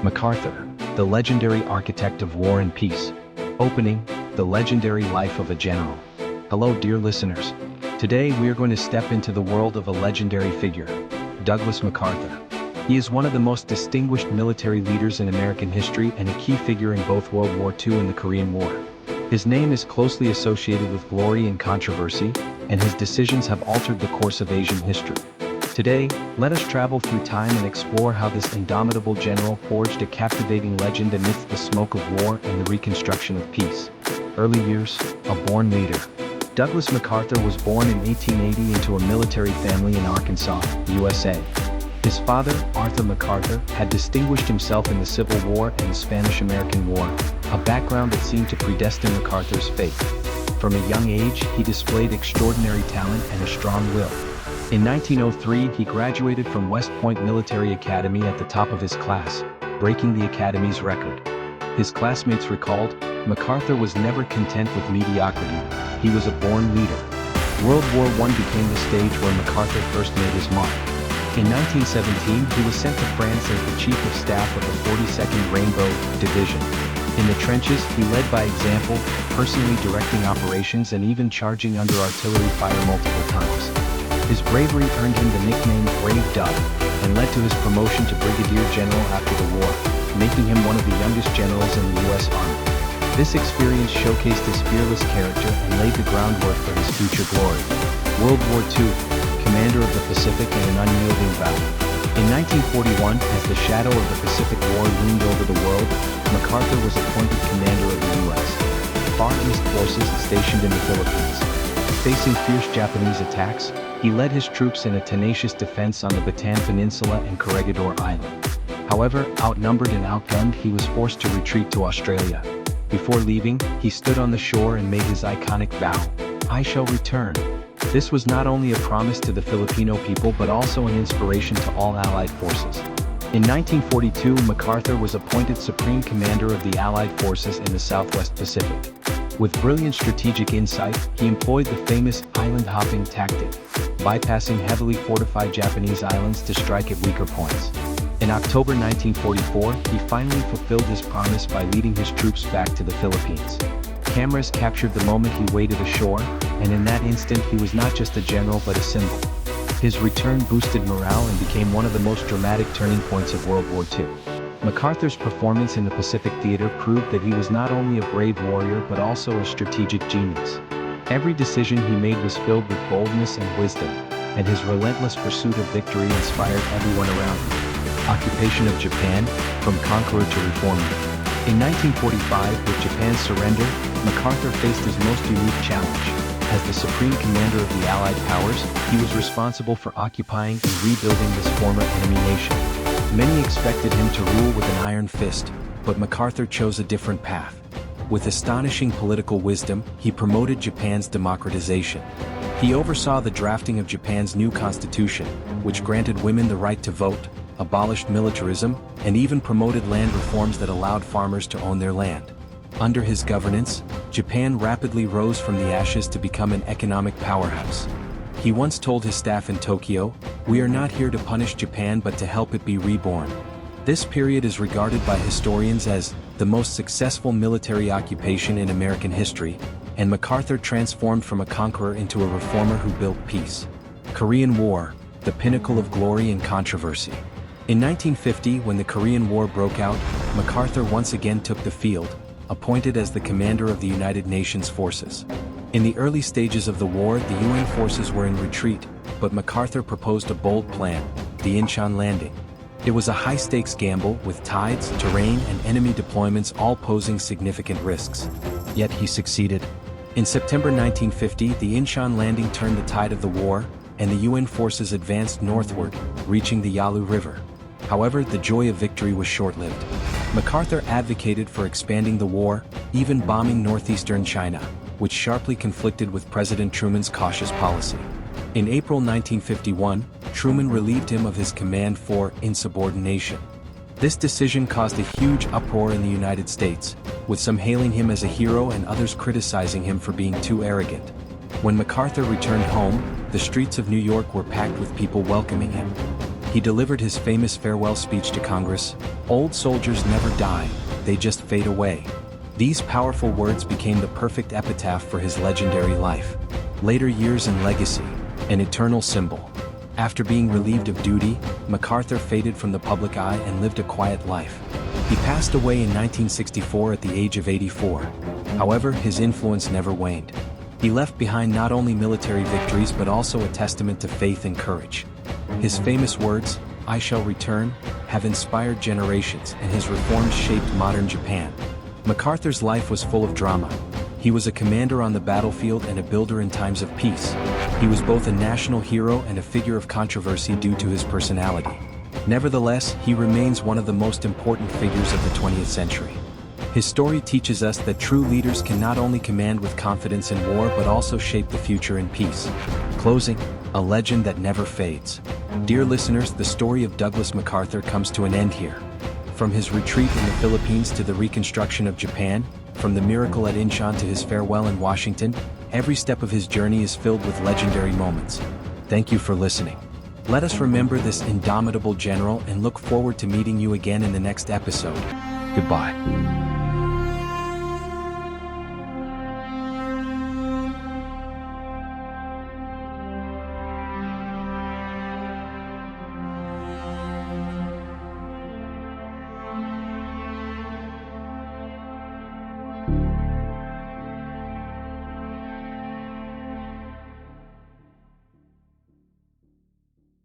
MacArthur, the legendary architect of war and peace. Opening, The Legendary Life of a General. Hello dear listeners. Today we are going to step into the world of a legendary figure, Douglas MacArthur. He is one of the most distinguished military leaders in American history and a key figure in both World War II and the Korean War. His name is closely associated with glory and controversy, and his decisions have altered the course of Asian history. Today, let us travel through time and explore how this indomitable general forged a captivating legend amidst the smoke of war and the reconstruction of peace. Early years, a born leader. Douglas MacArthur was born in 1880 into a military family in Arkansas, USA. His father, Arthur MacArthur, had distinguished himself in the Civil War and the Spanish-American War, a background that seemed to predestine MacArthur's fate. From a young age, he displayed extraordinary talent and a strong will. In 1903, he graduated from West Point Military Academy at the top of his class, breaking the Academy's record. His classmates recalled, MacArthur was never content with mediocrity, he was a born leader. World War I became the stage where MacArthur first made his mark. In 1917, he was sent to France as the Chief of Staff of the 42nd Rainbow Division. In the trenches, he led by example, personally directing operations and even charging under artillery fire multiple times. His bravery earned him the nickname Brave Doug, and led to his promotion to brigadier general after the war, making him one of the youngest generals in the U.S. Army. This experience showcased his fearless character and laid the groundwork for his future glory. World War II, commander of the Pacific and an unyielding vow. In 1941, as the shadow of the Pacific War loomed over the world, MacArthur was appointed commander of the U.S. Far East forces stationed in the Philippines. Facing fierce Japanese attacks, he led his troops in a tenacious defense on the Bataan Peninsula and Corregidor Island. However, outnumbered and outgunned, he was forced to retreat to Australia. Before leaving, he stood on the shore and made his iconic vow, "I shall return." This was not only a promise to the Filipino people but also an inspiration to all Allied forces. In 1942, MacArthur was appointed Supreme Commander of the Allied forces in the Southwest Pacific. With brilliant strategic insight, he employed the famous island-hopping tactic, bypassing heavily fortified Japanese islands to strike at weaker points. In October 1944, he finally fulfilled his promise by leading his troops back to the Philippines. Cameras captured the moment he waded ashore, and in that instant he was not just a general but a symbol. His return boosted morale and became one of the most dramatic turning points of World War II. MacArthur's performance in the Pacific Theater proved that he was not only a brave warrior but also a strategic genius. Every decision he made was filled with boldness and wisdom, and his relentless pursuit of victory inspired everyone around him. Occupation of Japan, from conqueror to reformer. In 1945, with Japan's surrender, MacArthur faced his most unique challenge. As the supreme commander of the Allied powers, he was responsible for occupying and rebuilding this former enemy nation. Many expected him to rule with an iron fist, but MacArthur chose a different path. With astonishing political wisdom, he promoted Japan's democratization. He oversaw the drafting of Japan's new constitution, which granted women the right to vote, abolished militarism, and even promoted land reforms that allowed farmers to own their land. Under his governance, Japan rapidly rose from the ashes to become an economic powerhouse. He once told his staff in Tokyo, "We are not here to punish Japan but to help it be reborn." This period is regarded by historians as the most successful military occupation in American history, and MacArthur transformed from a conqueror into a reformer who built peace. Korean War, the pinnacle of glory and controversy. In 1950, when the Korean War broke out, MacArthur once again took the field, appointed as the commander of the United Nations forces. In the early stages of the war, the UN forces were in retreat, but MacArthur proposed a bold plan, the Incheon landing. It was a high-stakes gamble, with tides, terrain, and enemy deployments all posing significant risks. Yet he succeeded. In September 1950, the Incheon landing turned the tide of the war, and the UN forces advanced northward, reaching the Yalu River. However, the joy of victory was short-lived. MacArthur advocated for expanding the war, even bombing northeastern China, which sharply conflicted with President Truman's cautious policy. In April 1951, Truman relieved him of his command for insubordination. This decision caused a huge uproar in the United States, with some hailing him as a hero and others criticizing him for being too arrogant. When MacArthur returned home, the streets of New York were packed with people welcoming him. He delivered his famous farewell speech to Congress, "Old soldiers never die, they just fade away." These powerful words became the perfect epitaph for his legendary life. Later years and legacy, an eternal symbol. After being relieved of duty, MacArthur faded from the public eye and lived a quiet life. He passed away in 1964 at the age of 84. However, his influence never waned. He left behind not only military victories but also a testament to faith and courage. His famous words, "I shall return," have inspired generations, and his reforms shaped modern Japan. MacArthur's life was full of drama. He was a commander on the battlefield and a builder in times of peace. He was both a national hero and a figure of controversy due to his personality. Nevertheless, he remains one of the most important figures of the 20th century. His story teaches us that true leaders can not only command with confidence in war but also shape the future in peace. Closing, a legend that never fades. Dear listeners, the story of Douglas MacArthur comes to an end here. From his retreat in the Philippines to the reconstruction of Japan, from the miracle at Incheon to his farewell in Washington, every step of his journey is filled with legendary moments. Thank you for listening. Let us remember this indomitable general and look forward to meeting you again in the next episode. Goodbye.